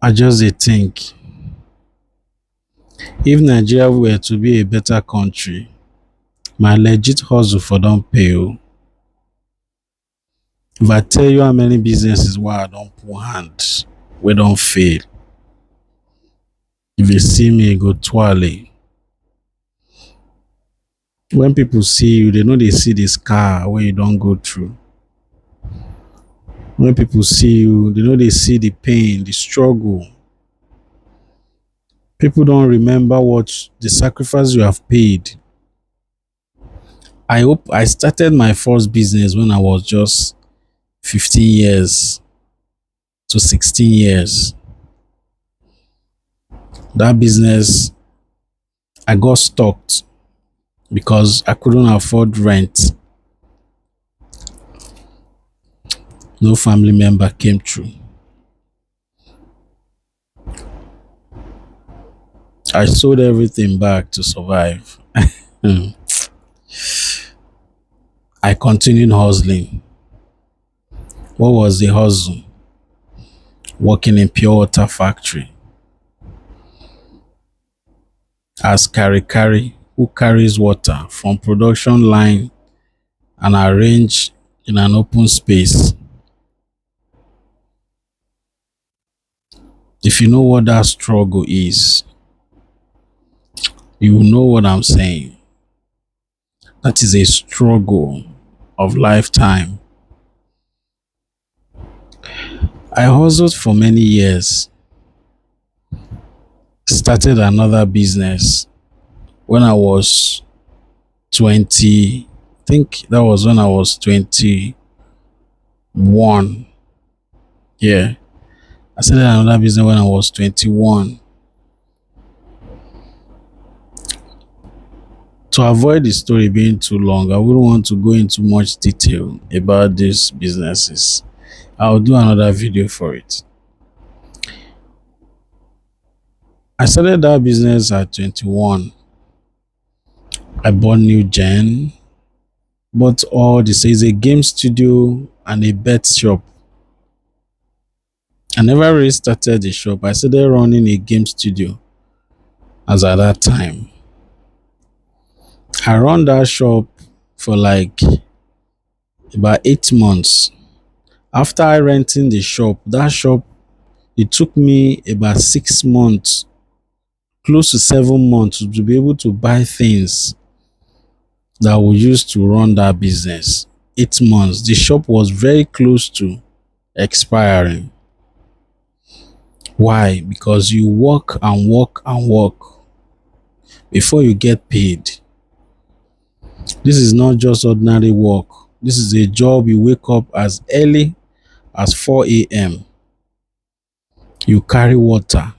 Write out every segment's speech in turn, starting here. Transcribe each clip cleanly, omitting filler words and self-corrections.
I just dey think, if Nigeria were to be a better country, my legit hustle for don pay o. If I tell you how many businesses wey I don put hand wey don fail, if you see me, you go twale. When people see you, they no dey see the scar wey you don go through. When people see you, they no dey see the pain, the struggle. People don't remember what the sacrifice you have paid. I started my first business when I was just 15 years to 16 years. That business, I got stuck because I couldn't afford rent. No family member came through. I sold everything back to survive. I continued hustling. What was the hustle? Working in pure water factory as carry who carries water from production line and arrange in an open space. If you know what that struggle is, you will know what I'm saying. That is a struggle of lifetime. I hustled for many years. Started another business when I was 20. I think that was when I was 21. Yeah. I started another business when I was 21. To avoid the story being too long, I wouldn't want to go into much detail about these businesses. I'll do another video for it. I started that business at 21. I bought new gen, bought all this is a game studio and a bet shop. I never really started the shop. I started running a game studio as at that time. I run that shop for like about 8 months. After I renting the shop, that shop, it took me about 6 months, close to 7 months to be able to buy things that we used to run that business. 8 months. The shop was very close to expiring. Why? Because you work and work and work before you get paid. This is not just ordinary work. This is a job you wake up as early as 4 a.m. You carry water.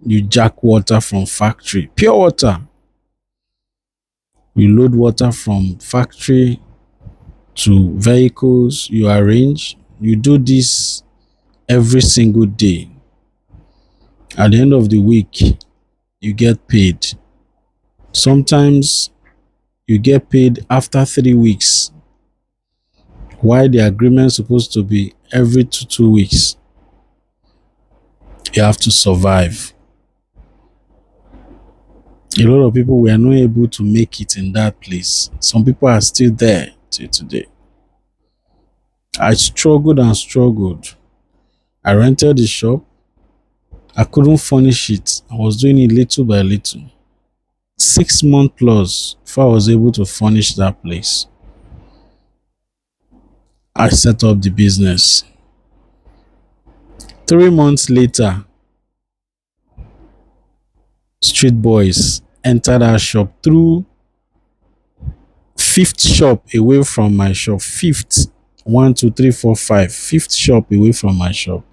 You jack water from factory. Pure water. You load water from factory to vehicles. You arrange. You do this every single day. At the end of the week, you get paid. Sometimes you get paid after 3 weeks, while the agreement is supposed to be every 2 weeks. You have to survive. A lot of people were not able to make it in that place. Some people are still there till today. I struggled and struggled. I rented the shop. I couldn't furnish it. I was doing it little by little. 6 months plus before I was able to furnish that place. I set up the business. 3 months later, street boys entered our shop through fifth shop away from my shop. Fifth, 1, 2, 3, 4, 5. Fifth shop away from my shop.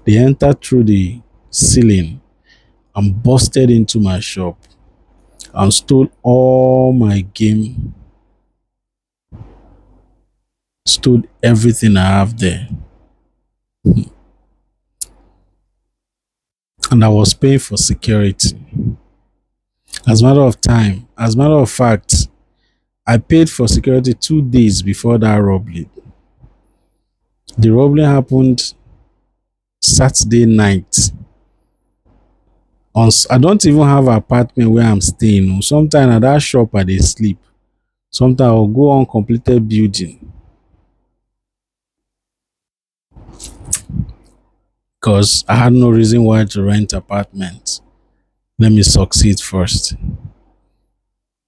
They entered through the ceiling and busted into my shop and stole all my game, stole everything I have there. And I was paying for security. As a matter of fact, I paid for security 2 days before that robbery. The robbery happened Saturday night. I don't even have an apartment where I'm staying. Oh. Sometimes at that shop I dey sleep. Sometimes I'll go on completed building because I had no reason why to rent apartment. Let me succeed first.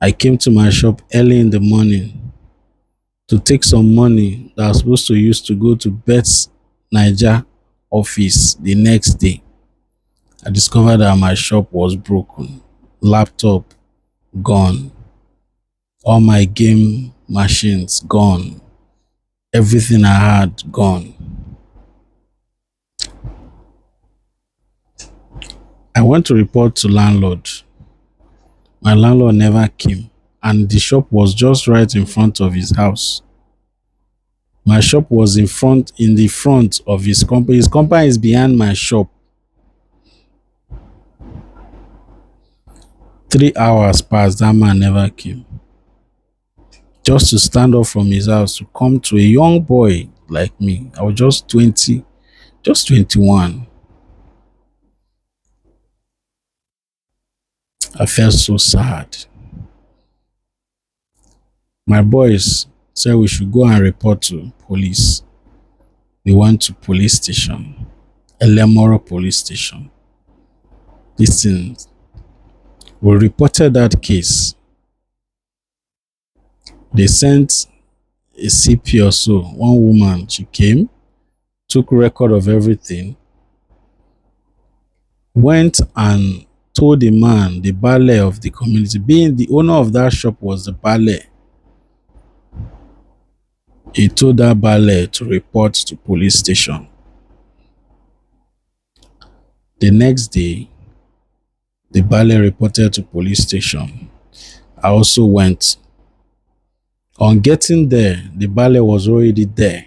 I came to my shop early in the morning to take some money that I was supposed to use to go to Bet's Niger office the next day. I discovered that my shop was broken, laptop gone, all my game machines gone, everything I had gone. I went to report to landlord. My landlord never came, and the shop was just right in front of his house. My shop was in the front of his company. His company is behind my shop. 3 hours passed, that man never came. Just to stand up from his house to come to a young boy like me. I was just 20, just 21. I felt so sad. My boys said we should go and report to police. They went to police station, Elemoro police station. Listen, we reported that case. They sent a CP or so, one woman, she came, took record of everything, went and told the man, the baale of the community, being the owner of that shop was the baale. He told that baale to report to police station. The next day, the baale reported to police station. I also went. On getting there, the baale was already there.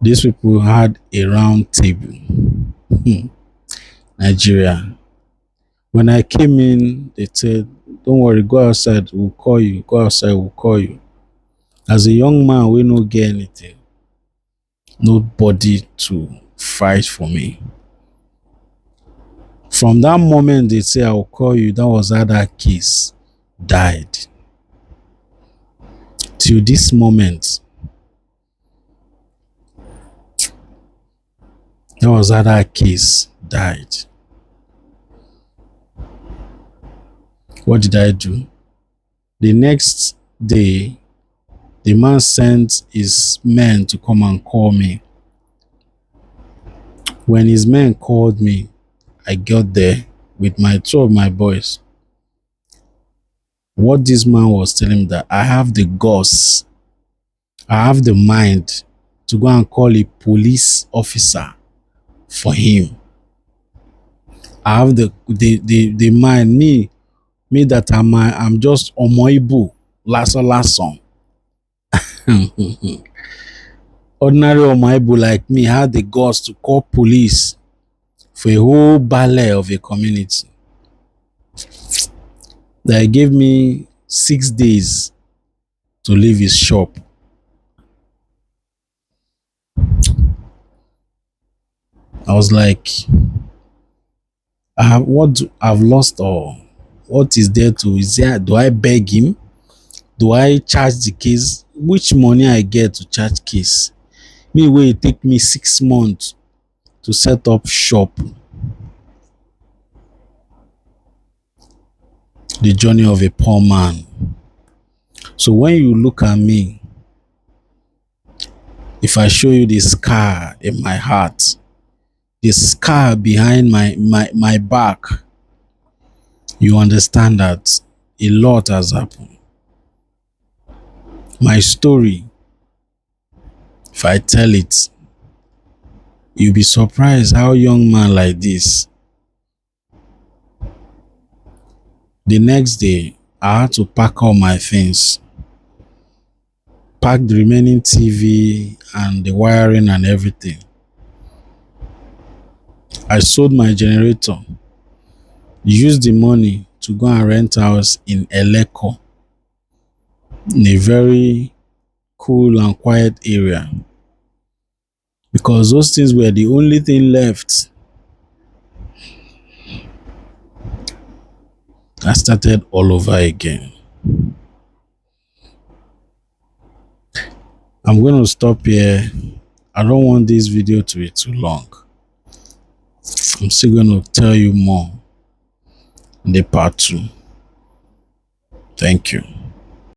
These people had a round table. Nigeria. When I came in, they said, don't worry, go outside, we'll call you. Go outside, we'll call you. As a young man, we no get anything. Nobody to fight for me. From that moment they say, I'll call you, that was how that case died. Till this moment, that was how that case died. What did I do? The next day, the man sent his men to come and call me. When his men called me, I got there with my two of my boys. What this man was telling me that I have the guts, I have the mind to go and call a police officer for him. I have the mind, me that I'm just omoibu, lasso. Ordinary omoibu like me had the guts to call police for a whole ballet of a community. They gave me 6 days to leave his shop. I was like, I've lost all. What is there to? Is there? Do I beg him? Do I charge the case? Which money I get to charge case? Me wey it take me 6 months to set up shop. The journey of a poor man. So when you look at me, if I show you the scar in my heart, the scar behind my back, you understand that a lot has happened. My story, if I tell it, you'll be surprised how young man like this. The next day, I had to pack all my things, pack the remaining TV and the wiring and everything. I sold my generator, used the money to go and rent house in Eleko, in a very cool and quiet area, because those things were the only thing left. I started all over again. I'm going to stop here. I don't want this video to be too long. I'm still going to tell you more in the part 2. Thank you.